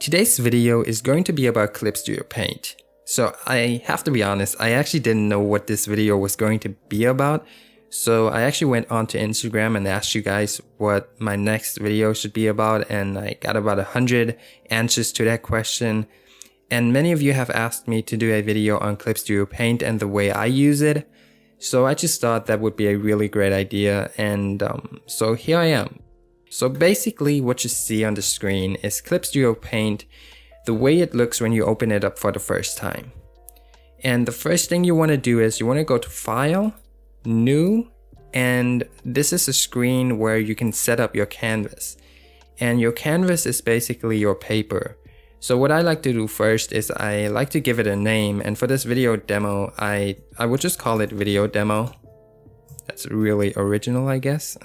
Today's video is going to be about Clip Studio Paint. So I have to be honest, I actually didn't know what this video was going to be about. So I actually went onto Instagram and asked you guys what my next video should be about, and I got about 100 answers to that question. And many of you have asked me to do a video on Clip Studio Paint and the way I use it. So I just thought that would be a really great idea, and so here I am. So basically what you see on the screen is Clip Studio Paint, the way it looks when you open it up for the first time. And the first thing you want to do is you want to go to File, New, and this is a screen where you can set up your canvas. And your canvas is basically your paper. So what I like to do first is I like to give it a name, and for this video demo, I would just call it Video Demo. That's really original, I guess.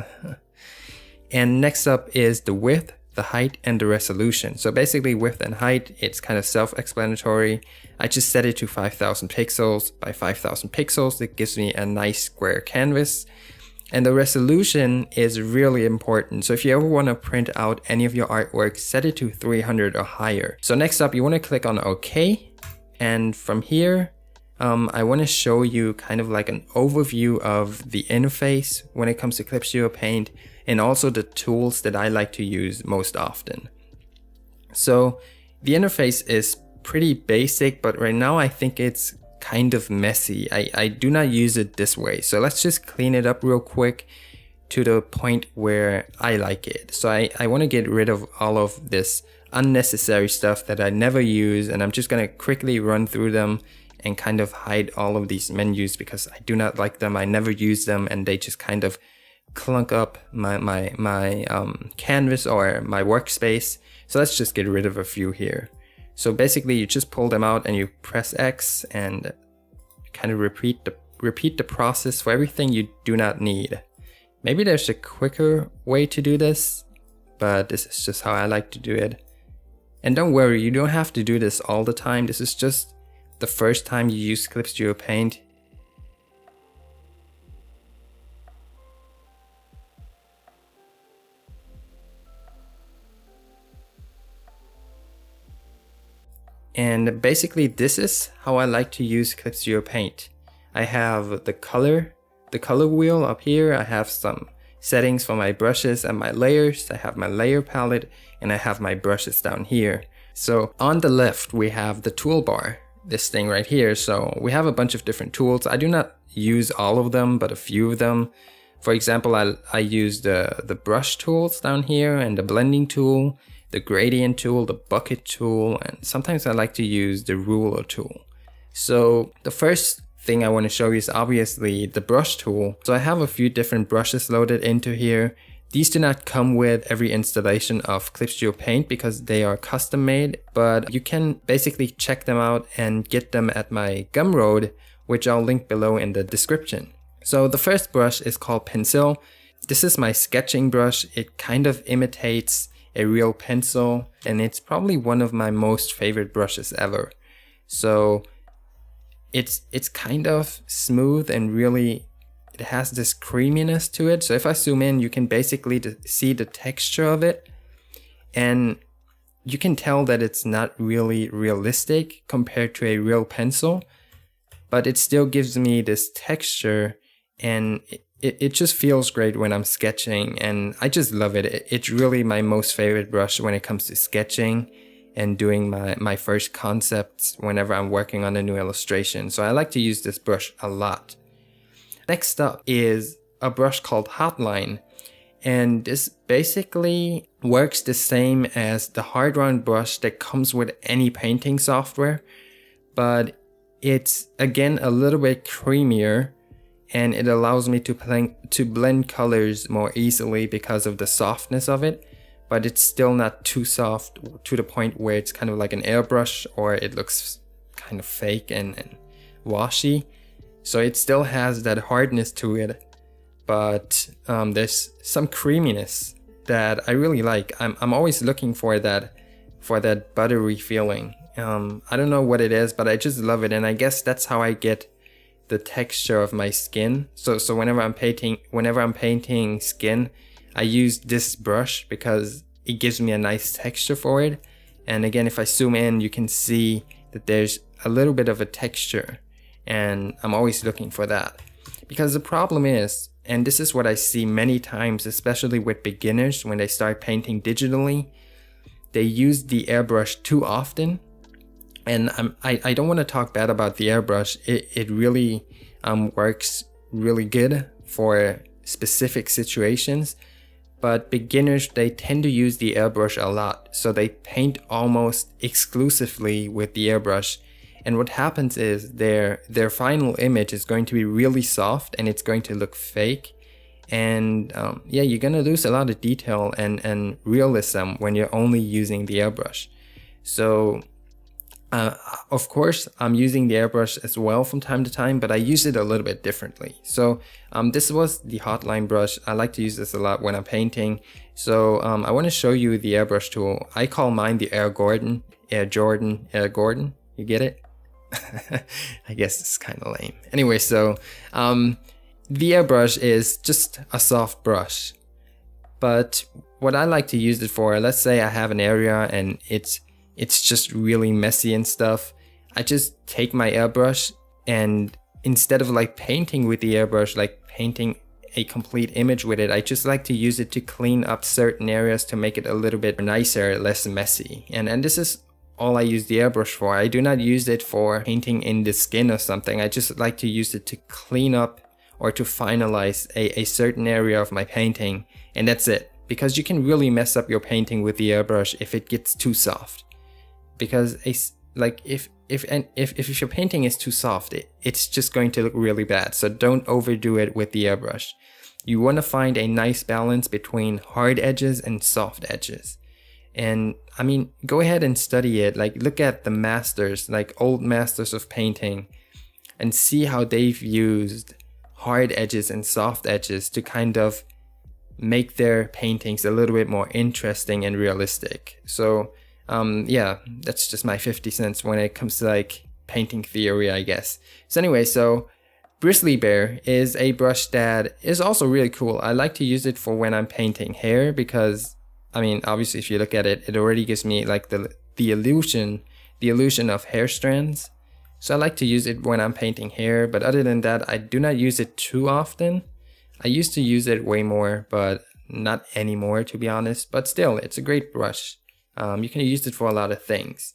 And next up is the width, the height, and the resolution. So basically width and height, it's kind of self-explanatory. I just set it to 5000 pixels by 5000 pixels. It gives me a nice square canvas. And the resolution is really important. So if you ever want to print out any of your artwork, set it to 300 or higher. So next up, you want to click on OK. And from here, I want to show you kind of like an overview of the interface when it comes to Clip Studio Paint, and also the tools that I like to use most often. So the interface is pretty basic, but right now I think it's kind of messy. I do not use it this way. So let's just clean it up real quick to the point where I like it. So I want to get rid of all of this unnecessary stuff that I never use, and I'm just going to quickly run through them and kind of hide all of these menus because I do not like them. I never use them, and they just kind of clunk up my canvas or my workspace. So let's just get rid of a few here. So basically you just pull them out and you press X and kind of repeat the process for everything you do not need. Maybe there's a quicker way to do this, but this is just how I like to do it. And don't worry, you don't have to do this all the time. This is just the first time you use Clip Studio Paint. And basically this is how I like to use Clip Studio Paint. I have the color wheel up here. I have some settings for my brushes and my layers. I have my layer palette, and I have my brushes down here. So on the left we have the toolbar, this thing right here. So we have a bunch of different tools. I do not use all of them, but a few of them. For example, I use the brush tools down here, and the blending tool, the gradient tool, the bucket tool, and sometimes I like to use the ruler tool. So the first thing I want to show you is obviously the brush tool. So I have a few different brushes loaded into here. These do not come with every installation of Clip Studio Paint because they are custom made, but you can basically check them out and get them at my Gumroad, which I'll link below in the description. So the first brush is called Pencil. This is my sketching brush. It kind of imitates a real pencil, and it's probably one of my most favorite brushes ever. So it's kind of smooth, and really it has this creaminess to it. So if I zoom in, you can basically see the texture of it, and you can tell that it's not really realistic compared to a real pencil, but it still gives me this texture, and it just feels great when I'm sketching, and I just love it. It's really my most favorite brush when it comes to sketching and doing my first concepts whenever I'm working on a new illustration. So I like to use this brush a lot. Next up is a brush called Hotline, and this basically works the same as the hard round brush that comes with any painting software, but it's again a little bit creamier, and it allows me to blend colors more easily because of the softness of it, but it's still not too soft to the point where it's kind of like an airbrush or it looks kind of fake and washy. So it still has that hardness to it, but there's some creaminess that I really like. I'm always looking for that buttery feeling. I don't know what it is, but I just love it, and I guess that's how I get the texture of my skin. So whenever I'm painting skin, I use this brush because it gives me a nice texture for it, And again, if I zoom in, you can see that there's a little bit of a texture, and I'm always looking for that. Because the problem is, and this is what I see many times, especially with beginners when they start painting digitally, they use the airbrush too often. And I don't want to talk bad about the airbrush. It really works really good for specific situations. But beginners, they tend to use the airbrush a lot. So they paint almost exclusively with the airbrush. And what happens is their final image is going to be really soft and it's going to look fake. And yeah, you're going to lose a lot of detail and realism when you're only using the airbrush. So of course, I'm using the airbrush as well from time to time, but I use it a little bit differently. So this was the Hotline brush. I like to use this a lot when I'm painting. So I want to show you the airbrush tool. I call mine the Air Gordon. You get it? I guess it's kind of lame. Anyway, so the airbrush is just a soft brush. But what I like to use it for, let's say I have an area and it's just really messy and stuff. I just take my airbrush and instead of like painting with the airbrush, like painting a complete image with it, I just like to use it to clean up certain areas to make it a little bit nicer, less messy. And this is all I use the airbrush for. I do not use it for painting in the skin or something. I just like to use it to clean up or to finalize a certain area of my painting, and that's it. Because you can really mess up your painting with the airbrush if it gets too soft. Because if your painting is too soft, it's just going to look really bad. So don't overdo it with the airbrush. You want to find a nice balance between hard edges and soft edges. And I mean, go ahead and study it. Like, look at the masters, like old masters of painting, and see how they've used hard edges and soft edges to kind of make their paintings a little bit more interesting and realistic. So yeah, that's just my 50 cents when it comes to like painting theory, I guess. So anyway, so Bristly Bear is a brush that is also really cool. I like to use it for when I'm painting hair because, I mean, obviously if you look at it, it already gives me like the illusion of hair strands. So I like to use it when I'm painting hair, but other than that, I do not use it too often. I used to use it way more, but not anymore, to be honest. But still, it's a great brush. You can use it for a lot of things.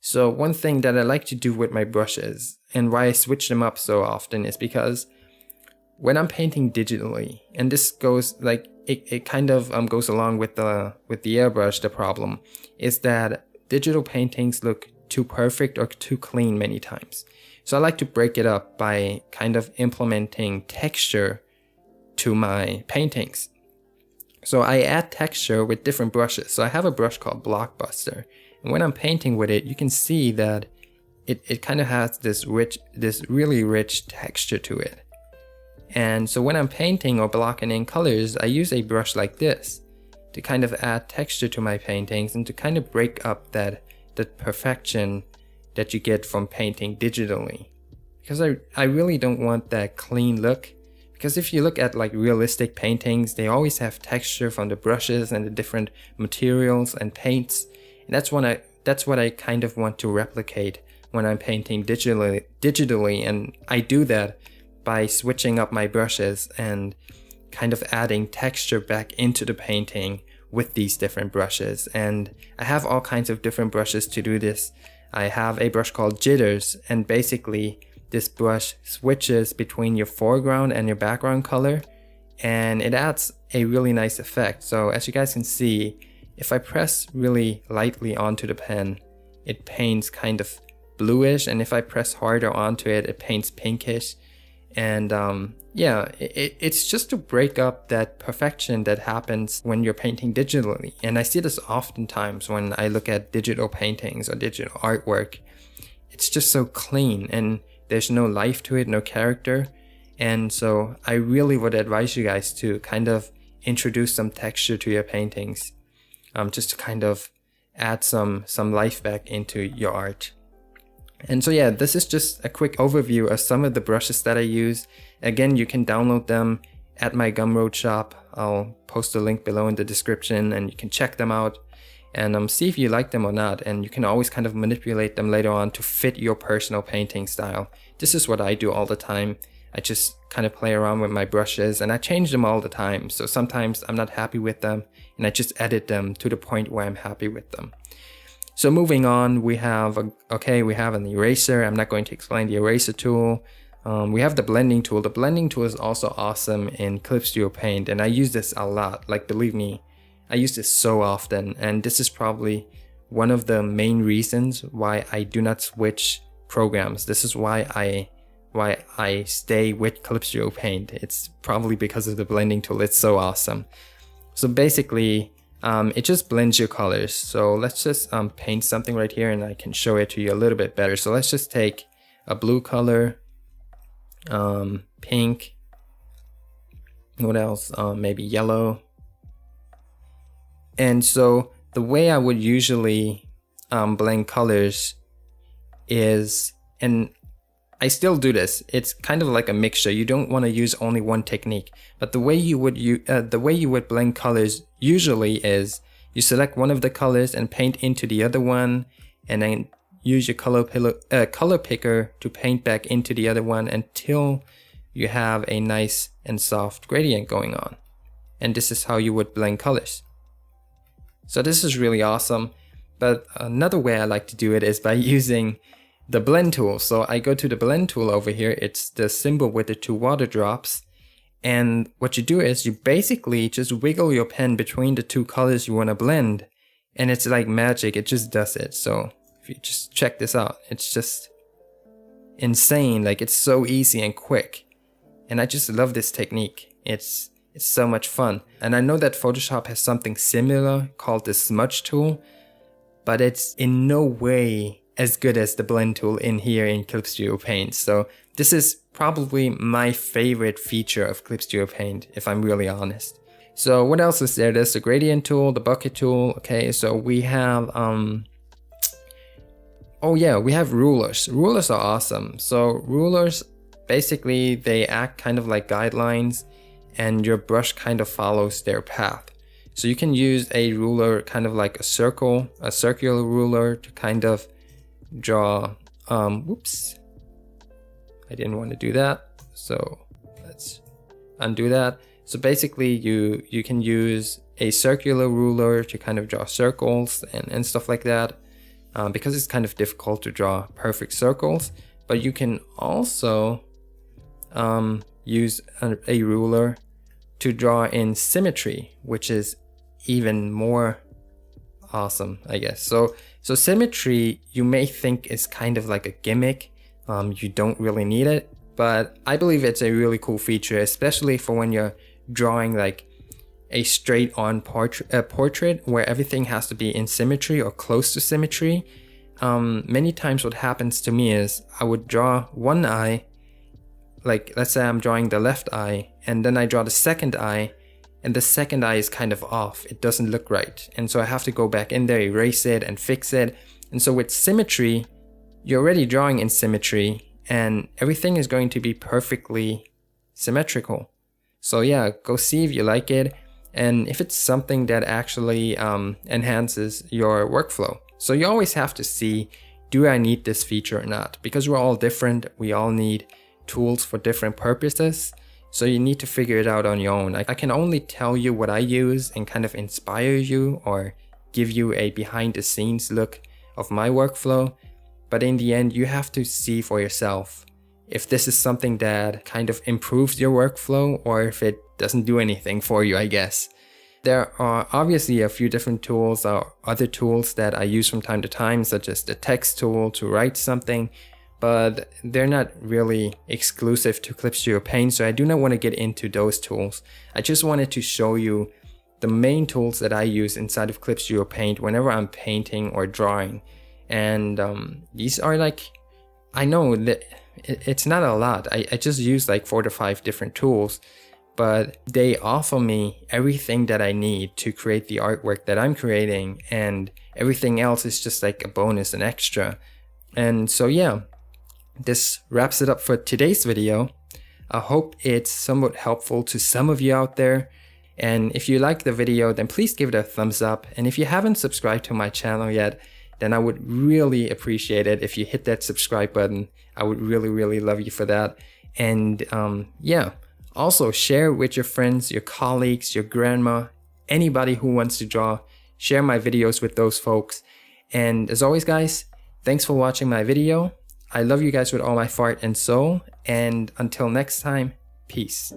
So one thing that I like to do with my brushes, and why I switch them up so often, is because when I'm painting digitally, and this goes like it kind of goes along with the airbrush, the problem is that digital paintings look too perfect or too clean many times. So I like to break it up by kind of implementing texture to my paintings. So I add texture with different brushes. So I have a brush called Blockbuster, and when I'm painting with it, you can see that it kind of has this really rich texture to it. And so when I'm painting or blocking in colors, I use a brush like this to kind of add texture to my paintings and to kind of break up that perfection that you get from painting digitally. Because I really don't want that clean look. Because if you look at like realistic paintings, they always have texture from the brushes and the different materials and paints. And that's what I kind of want to replicate when I'm painting digitally. And I do that by switching up my brushes and kind of adding texture back into the painting with these different brushes. And I have all kinds of different brushes to do this. I have a brush called Jitters, and basically this brush switches between your foreground and your background color, and it adds a really nice effect. So as you guys can see, if I press really lightly onto the pen, it paints kind of bluish, and if I press harder onto it, it paints pinkish. And yeah, it's just to break up that perfection that happens when you're painting digitally. And I see this oftentimes when I look at digital paintings or digital artwork. It's just so clean and there's no life to it, no character. And so I really would advise you guys to kind of introduce some texture to your paintings, just to kind of add some life back into your art. And so yeah, this is just a quick overview of some of the brushes that I use. Again, you can download them at my Gumroad shop. I'll post a link below in the description and you can check them out. and see if you like them or not. And you can always kind of manipulate them later on to fit your personal painting style. This is what I do all the time. I just kind of play around with my brushes and I change them all the time. So sometimes I'm not happy with them and I just edit them to the point where I'm happy with them. So moving on, we have an eraser. I'm not going to explain the eraser tool. We have the blending tool. The blending tool is also awesome in Clip Studio Paint, and I use this a lot. Like, believe me, I use this so often, and this is probably one of the main reasons why I do not switch programs. This is why I stay with Clip Studio Paint. It's probably because of the blending tool. It's so awesome. So basically, it just blends your colors. So let's just paint something right here and I can show it to you a little bit better. So let's just take a blue color, pink, what else, maybe yellow. And so the way I would usually blend colors is, and I still do this, it's kind of like a mixture. You don't want to use only one technique, but the way you would blend colors usually is you select one of the colors and paint into the other one, and then use your color picker to paint back into the other one until you have a nice and soft gradient going on. And this is how you would blend colors. So this is really awesome. But another way I like to do it is by using the blend tool. So I go to the blend tool over here. It's the symbol with the two water drops. And what you do is you basically just wiggle your pen between the two colors you want to blend. And it's like magic. It just does it. So if you just check this out, it's just insane. Like, it's so easy and quick. And I just love this technique. It's so much fun. And I know that Photoshop has something similar called the smudge tool, but it's in no way as good as the blend tool in here in Clip Studio Paint. So this is probably my favorite feature of Clip Studio Paint, if I'm really honest. So what else is there? There's the gradient tool, the bucket tool. Okay, so we have we have rulers. Rulers are awesome. So rulers, basically they act kind of like guidelines, and your brush kind of follows their path. So you can use a ruler kind of like a circular ruler to kind of draw, whoops, I didn't want to do that. So let's undo that. So basically you can use a circular ruler to kind of draw circles and stuff like that, because it's kind of difficult to draw perfect circles. But you can also use a ruler to draw in symmetry, which is even more awesome, I guess. So symmetry, you may think is kind of like a gimmick. You don't really need it, but I believe it's a really cool feature, especially for when you're drawing like a straight on portrait where everything has to be in symmetry or close to symmetry. Many times what happens to me is I would draw one eye, like let's say I'm drawing the left eye, and then I draw the second eye, and the second eye is kind of off. It doesn't look right. And so I have to go back in there, erase it and fix it. And so with symmetry, you're already drawing in symmetry and everything is going to be perfectly symmetrical. So yeah, go see if you like it and if it's something that actually enhances your workflow. So you always have to see, do I need this feature or not? Because we're all different. We all need tools for different purposes. So you need to figure it out on your own. I can only tell you what I use and kind of inspire you or give you a behind the scenes look of my workflow. But in the end, you have to see for yourself if this is something that kind of improves your workflow or if it doesn't do anything for you, I guess. There are obviously a few different tools or other tools that I use from time to time, such as the text tool to write something, but they're not really exclusive to Clip Studio Paint, so I do not want to get into those tools. I just wanted to show you the main tools that I use inside of Clip Studio Paint whenever I'm painting or drawing. And these are like, I know that it's not a lot. I just use like 4 to 5 different tools, but they offer me everything that I need to create the artwork that I'm creating, and everything else is just like a bonus and extra. And so yeah, this wraps it up for today's video. I hope it's somewhat helpful to some of you out there. And if you like the video, then please give it a thumbs up. And if you haven't subscribed to my channel yet, then I would really appreciate it if you hit that subscribe button. I would really love you for that. And yeah, also share with your friends, your colleagues, your grandma, anybody who wants to draw. Share my videos with those folks. And as always, guys, thanks for watching my video. I love you guys with all my heart and soul. And until next time, peace.